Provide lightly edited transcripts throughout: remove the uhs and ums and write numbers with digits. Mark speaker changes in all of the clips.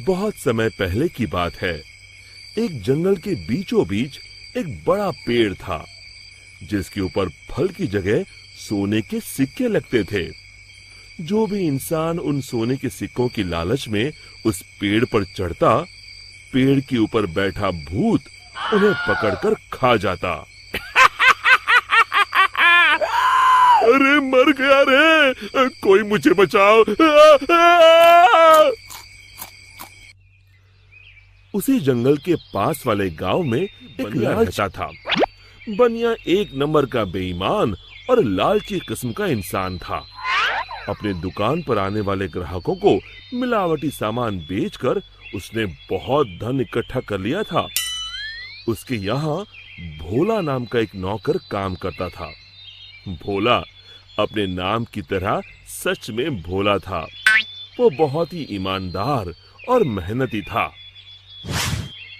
Speaker 1: बहुत समय पहले की बात है। एक जंगल के बीचों बीच एक बड़ा पेड़ था, जिसके ऊपर फल की जगह सोने के सिक्के लगते थे। जो भी इंसान उन सोने के सिक्कों की लालच में उस पेड़ पर चढ़ता, पेड़ के ऊपर बैठा भूत उन्हें पकड़कर खा जाता। अरे मर गया रे, कोई मुझे बचाओ। उसी जंगल के पास वाले गांव में एक लालचा था। बनिया एक नंबर का बेईमान और लालची किस्म का इंसान था। अपने दुकान पर आने वाले ग्राहकों को मिलावटी सामान बेचकर उसने बहुत धन इकट्ठा कर लिया था। उसके यहाँ भोला नाम का एक नौकर काम करता था। भोला अपने नाम की तरह सच में भोला था। वो बहुत ही ईमानदार और मेहनती था।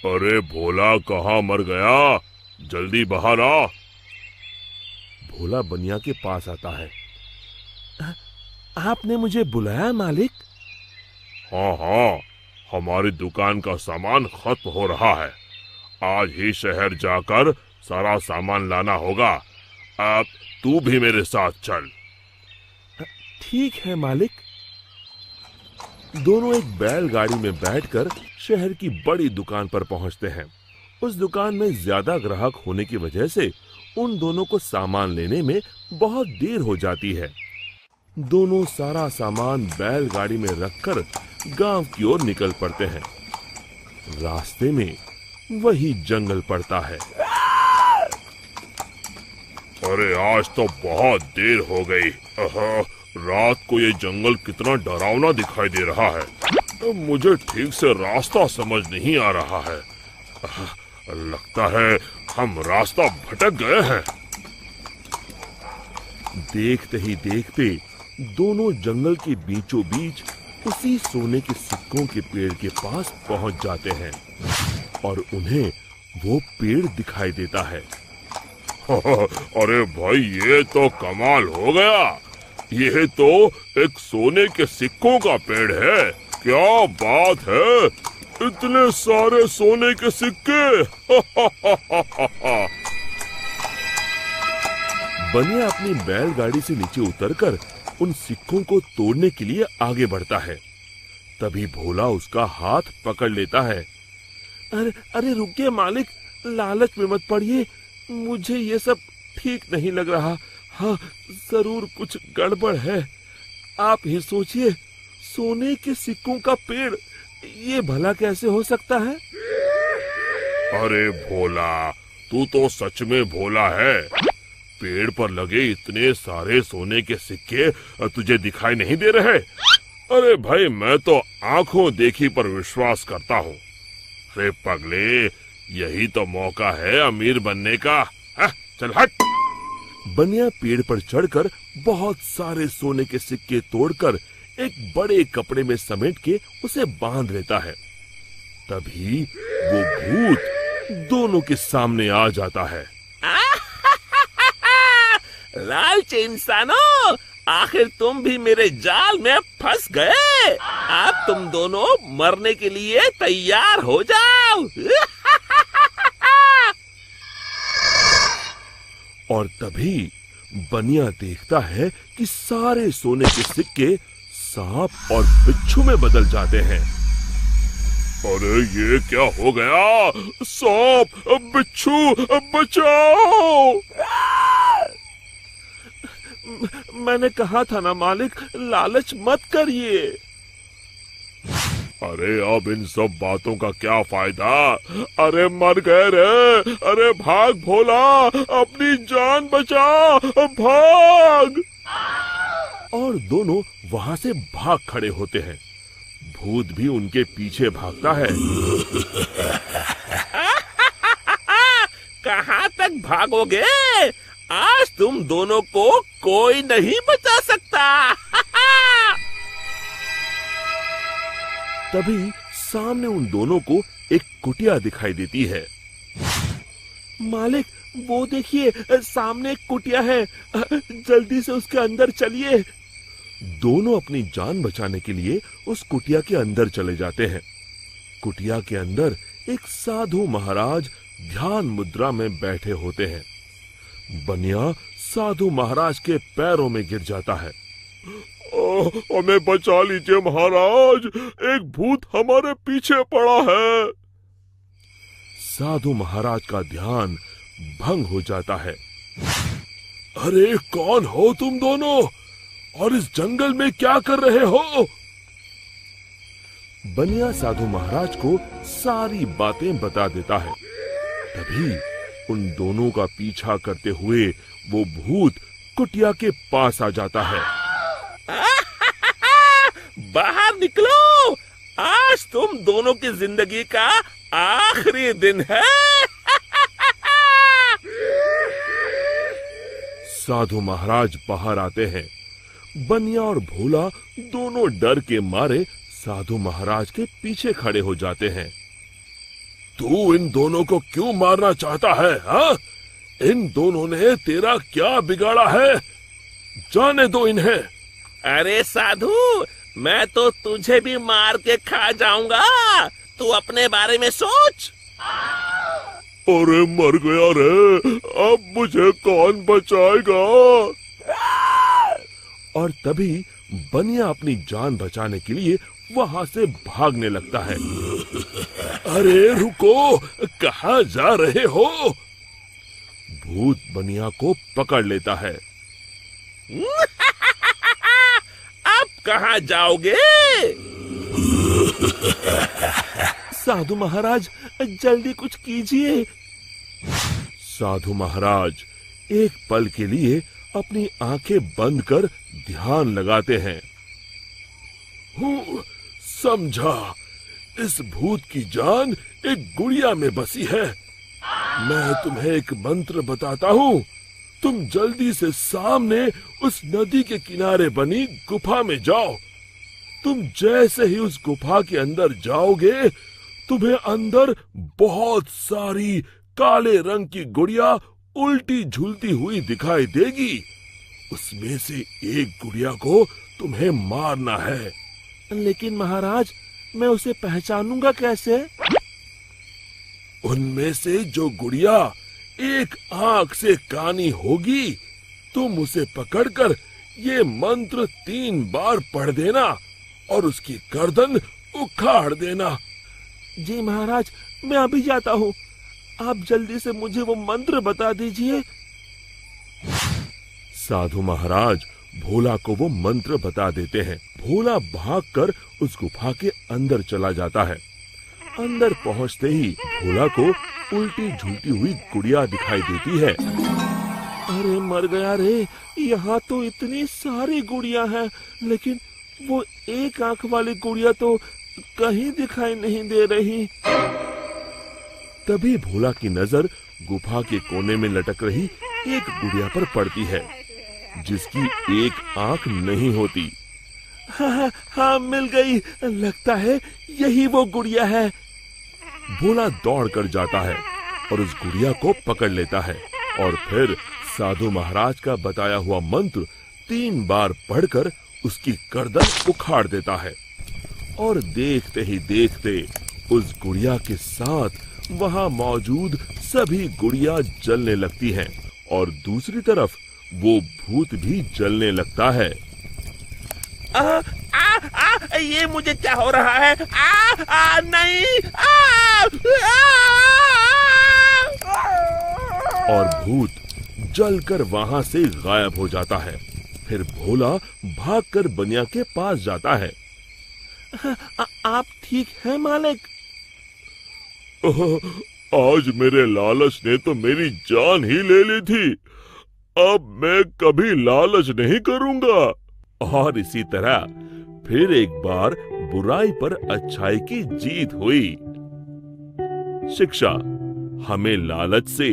Speaker 1: अरे भोला कहाँ मर गया, जल्दी बाहर आ। भोला बनिया के पास आता है। आपने मुझे बुलाया मालिक? हाँ हाँ, हमारी दुकान का सामान खत्म हो रहा है। आज ही शहर जाकर सारा सामान लाना होगा। अब तू भी मेरे साथ चल। ठीक है मालिक। दोनों एक बैलगाड़ी में बैठकर शहर की बड़ी दुकान पर पहुंचते हैं। उस दुकान में ज्यादा ग्राहक होने की वजह से उन दोनों को सामान लेने में बहुत देर हो जाती है। दोनों सारा सामान बैलगाड़ी में रखकर गांव की ओर निकल पड़ते हैं। रास्ते में वही जंगल पड़ता है। अरे आज तो बहुत देर हो गई। रात को ये जंगल कितना डरावना दिखाई दे रहा है। मुझे ठीक से रास्ता समझ नहीं आ रहा है। लगता है हम रास्ता भटक गए हैं। देखते ही देखते दोनों जंगल के बीचों बीच उसी सोने के सिक्कों के पेड़ के पास पहुंच जाते हैं और उन्हें वो पेड़ दिखाई देता है। अरे भाई, ये तो कमाल हो गया। ये तो एक सोने के सिक्कों का पेड़ है। क्या बात है, इतने सारे सोने के सिक्के। बनिया अपनी बैलगाड़ी से नीचे उतरकर उन सिक्कों को तोड़ने के लिए आगे बढ़ता है। तभी भोला उसका हाथ पकड़ लेता है। अरे रुकिए मालिक, लालच में मत पड़िए। मुझे ये सब ठीक नहीं लग रहा। हाँ, जरूर कुछ गड़बड़ है। आप ही सोचिए, सोने के सिक्कों का पेड़, ये भला कैसे हो सकता है? अरे भोला, तू तो सच में भोला है। पेड़ पर लगे इतने सारे सोने के सिक्के तुझे दिखाई नहीं दे रहे? अरे भाई, मैं तो आंखों देखी पर विश्वास करता हूँ। अरे पगले, यही तो मौका है अमीर बनने का। चल हट। बनिया पेड़ पर चढ़कर बहुत सारे सोने के सिक्के तोड़कर एक बड़े कपड़े में समेट के उसे बांध लेता है। तभी वो भूत दोनों के सामने आ जाता है।
Speaker 2: लालची इंसानों, आखिर तुम भी मेरे जाल में फंस गए। अब तुम दोनों मरने के लिए तैयार हो जाओ।
Speaker 1: और तभी बनिया देखता है कि सारे सोने के सिक्के सांप और बिच्छू में बदल जाते हैं। अरे ये क्या हो गया? सांप, बिच्छू, बचाओ! मैंने कहा था ना मालिक, लालच मत करिए। अरे अब इन सब बातों का क्या फायदा? अरे मर गए रे। अरे भाग भोला, अपनी जान बचा, भाग! और दोनों वहां से भाग खड़े होते हैं। भूत भी उनके पीछे भागता है।
Speaker 2: कहाँ तक भागोगे? आज तुम दोनों को कोई नहीं बचा सकता।
Speaker 1: तभी सामने उन दोनों को एक कुटिया दिखाई देती है। मालिक, वो देखिए, सामने एक कुटिया है। जल्दी से उसके अंदर चलिए। दोनों अपनी जान बचाने के लिए उस कुटिया के अंदर चले जाते हैं। कुटिया के अंदर एक साधु महाराज ध्यान मुद्रा में बैठे होते हैं। बनिया साधु महाराज के पैरों में गिर जाता है। हमें बचा लीजिए महाराज, एक भूत हमारे पीछे पड़ा है। साधु महाराज का ध्यान भंग हो जाता है। अरे कौन हो तुम दोनों और इस जंगल में क्या कर रहे हो? बनिया साधु महाराज को सारी बातें बता देता है। तभी उन दोनों का पीछा करते हुए वो भूत कुटिया के पास आ जाता है।
Speaker 2: बाहर निकलो, आज तुम दोनों की जिंदगी का आखिरी दिन है।
Speaker 1: साधु महाराज बाहर आते हैं। बनिया और भोला दोनों डर के मारे साधु महाराज के पीछे खड़े हो जाते हैं। तू इन दोनों को क्यों मारना चाहता है? हाँ? इन दोनों ने तेरा क्या बिगाड़ा है? जाने दो इन्हें।
Speaker 2: अरे साधु, मैं तो तुझे भी मार के खा जाऊंगा, तू अपने बारे में सोच।
Speaker 1: अरे मर गया रे, अब मुझे कौन बचाएगा? और तभी बनिया अपनी जान बचाने के लिए वहां से भागने लगता है। अरे रुको, कहाँ जा रहे हो? भूत बनिया को पकड़ लेता है।
Speaker 2: अब कहाँ जाओगे?
Speaker 1: साधु महाराज, जल्दी कुछ कीजिए। साधु महाराज एक पल के लिए अपनी आंखें बंद कर ध्यान लगाते हैं। समझा, इस भूत की जान एक गुड़िया में बसी है। मैं तुम्हें एक मंत्र बताता हूँ, तुम जल्दी से सामने उस नदी के किनारे बनी गुफा में जाओ। तुम जैसे ही उस गुफा के अंदर जाओगे, तुम्हें अंदर बहुत सारी काले रंग की गुड़िया उल्टी झूलती हुई दिखाई देगी। उसमें से एक गुड़िया को तुम्हें मारना है। लेकिन महाराज, मैं उसे पहचानूंगा कैसे? उनमें से जो गुड़िया एक आंख से कानी होगी, तुम उसे पकड़कर ये मंत्र 3 बार पढ़ देना और उसकी गर्दन उखाड़ देना। जी महाराज, मैं अभी जाता हूँ, आप जल्दी से मुझे वो मंत्र बता दीजिए। साधु महाराज भोला को वो मंत्र बता देते हैं। भोला भागकर उस गुफा के अंदर चला जाता है। अंदर पहुंचते ही भोला को उल्टी झूलती हुई गुड़िया दिखाई देती है। अरे मर गया रे, यहाँ तो इतनी सारी गुड़िया हैं, लेकिन वो एक आंख वाली गुड़िया तो कहीं दिखाई नहीं दे रही। तभी भोला की नजर गुफा के कोने में लटक रही एक गुड़िया पर पड़ती है, जिसकी एक आंख नहीं होती। हाँ, मिल गई, लगता है यही वो गुड़िया है। भोला दौड़कर जाता है और उस गुड़िया को पकड़ लेता है और फिर साधु महाराज का बताया हुआ मंत्र 3 बार पढ़कर उसकी गर्दन उखाड़ देता है। और देखते ही देखते उस गुड़िया के साथ वहां मौजूद सभी गुड़िया जलने लगती हैं और दूसरी तरफ वो भूत भी जलने लगता है।
Speaker 2: ये मुझे क्या हो रहा है? नहीं!
Speaker 1: और भूत जलकर वहां से गायब हो जाता है। फिर भोला भागकर बनिया के पास जाता है। आप ठीक हैं मालिक? आज मेरे लालच ने तो मेरी जान ही ले ली थी, अब मैं कभी लालच नहीं करूंगा। और इसी तरह फिर एक बार बुराई पर अच्छाई की जीत हुई। शिक्षा, हमें लालच से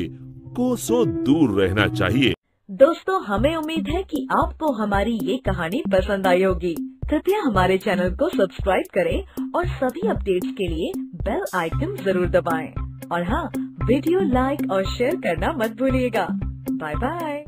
Speaker 1: कोसों दूर रहना चाहिए।
Speaker 3: दोस्तों, हमें उम्मीद है कि आपको हमारी ये कहानी पसंद आई होगी। कृपया हमारे चैनल को सब्सक्राइब करें और सभी अपडेट्स के लिए बेल आइकन जरूर दबाएं। और हाँ, वीडियो लाइक और शेयर करना मत भूलिएगा। Bye bye.